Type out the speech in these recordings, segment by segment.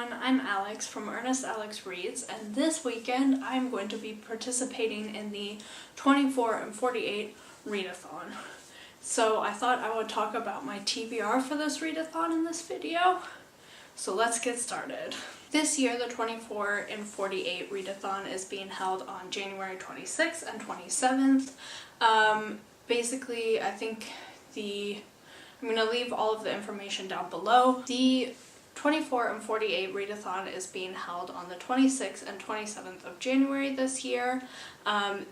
everyone, I'm Alex from Ernest Alex Reads, and this weekend I'm going to be participating in the 24 and 48 Readathon. So I thought I would talk about my TBR for this Readathon in this video. So let's get started. This year the 24 and 48 Readathon is being held on January 26th and 27th. Basically I think I'm going to leave all of the information down below. The 24 and 48 Readathon is being held on the 26th and 27th of January this year.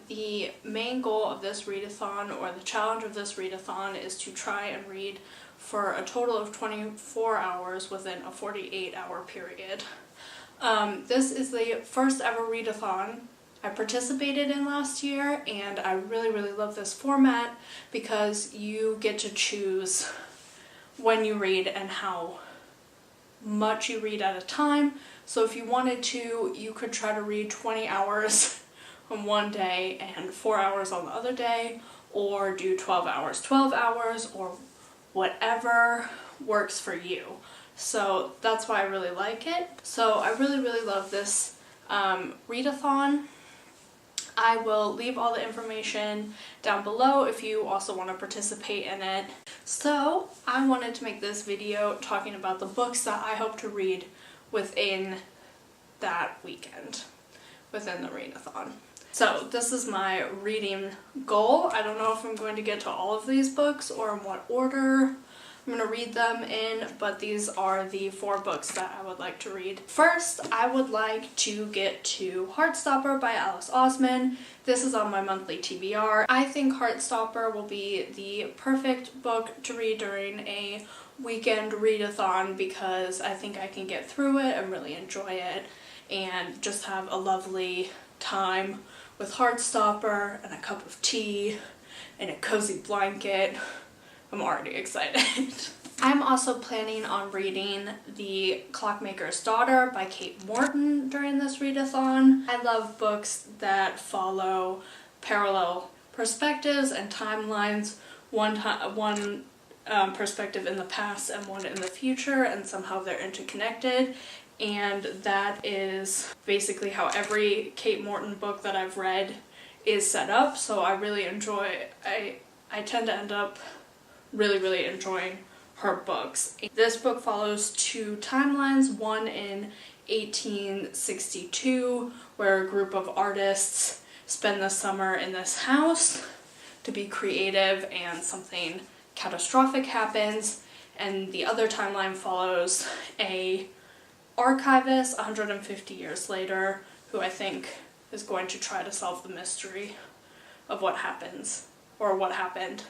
The main goal of this Readathon, or the challenge of this Readathon, is to try and read for a total of 24 hours within a 48-hour period. This is the first ever Readathon I participated in last year, and I really love this format because you get to choose when you read and how much you read at a time. So if you wanted to, you could try to read 20 hours on one day and 4 hours on the other day, or do 12 hours, or whatever works for you. So that's why I really like it. So I really love this Readathon. I will leave all the information down below if you also want to participate in it. So I wanted to make this video talking about the books that I hope to read within that weekend, within the Readathon. So this is my reading goal. I don't know if I'm going to get to all of these books or in what order I'm going to read them in, but these are the 4 books that I would like to read. First, I would like to get to Heartstopper by Oseman. This is on my monthly TBR. I think Heartstopper will be the perfect book to read during a weekend readathon because I think I can get through it and really enjoy it and just have a lovely time with Heartstopper and a cup of tea and a cozy blanket. I'm already excited. I'm also planning on reading the Clockmakers Daughter by Morton during this readathon. I love books that follow parallel perspectives and timelines, one perspective in the past and one in the future, and somehow they're interconnected. And that is basically how every Kate Morton book that I've read is set up, so I really enjoy, I tend to end up really enjoying her books. This book follows 2 timelines, one in 1862 where a group of artists spend the summer in this house to be creative and something catastrophic happens, and the other timeline follows a archivist 150 years later who I think is going to try to solve the mystery of what happens, or what happened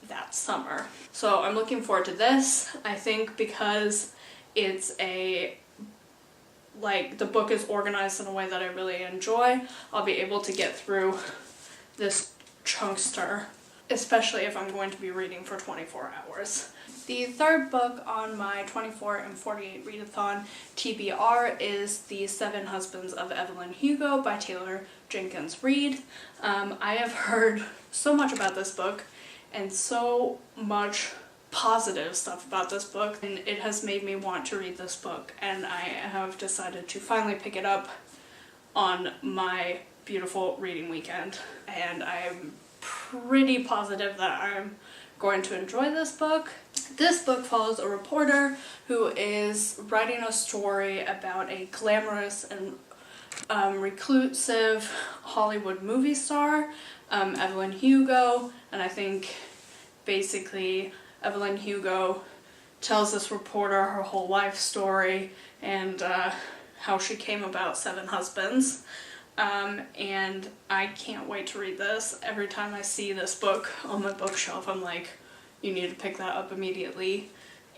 that summer. So I'm looking forward to this. I think because it's the book is organized in a way that I really enjoy, I'll be able to get through this chunkster, especially if I'm going to be reading for 24 hours. The third book on my 24 and 48 Readathon TBR is The 7 Husbands of Evelyn Hugo by Taylor Jenkins Reid. I have heard so much about this book and so much positive stuff about this book, and it has made me want to read this book, and I have decided to finally pick it up on my beautiful reading weekend, and I'm pretty positive that I'm going to enjoy this book. This book follows a reporter who is writing a story about a glamorous and reclusive Hollywood movie star, Evelyn Hugo, and I think basically Evelyn Hugo tells this reporter her whole life story and how she came about 7 husbands. And I can't wait to read this. Every time I see this book on my bookshelf, I'm like, you need to pick that up immediately,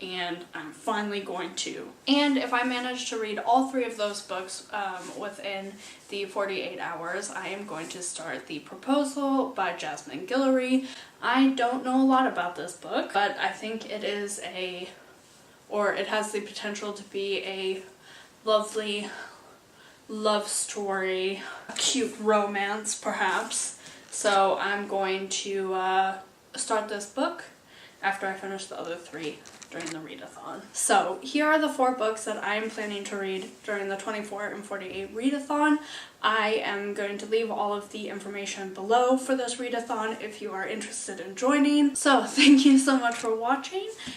and I'm finally going to. And if I manage to read all 3 of those books within the 48 hours, I am going to start The Proposal by Jasmine Guillory. I don't know a lot about this book, but I think it is it has the potential to be a lovely love story, a cute romance perhaps. So I'm going to start this book after I finish the other 3 during the readathon. So here are the 4 books that I am planning to read during the 24 and 48 readathon. I am going to leave all of the information below for this readathon if you are interested in joining. So thank you so much for watching,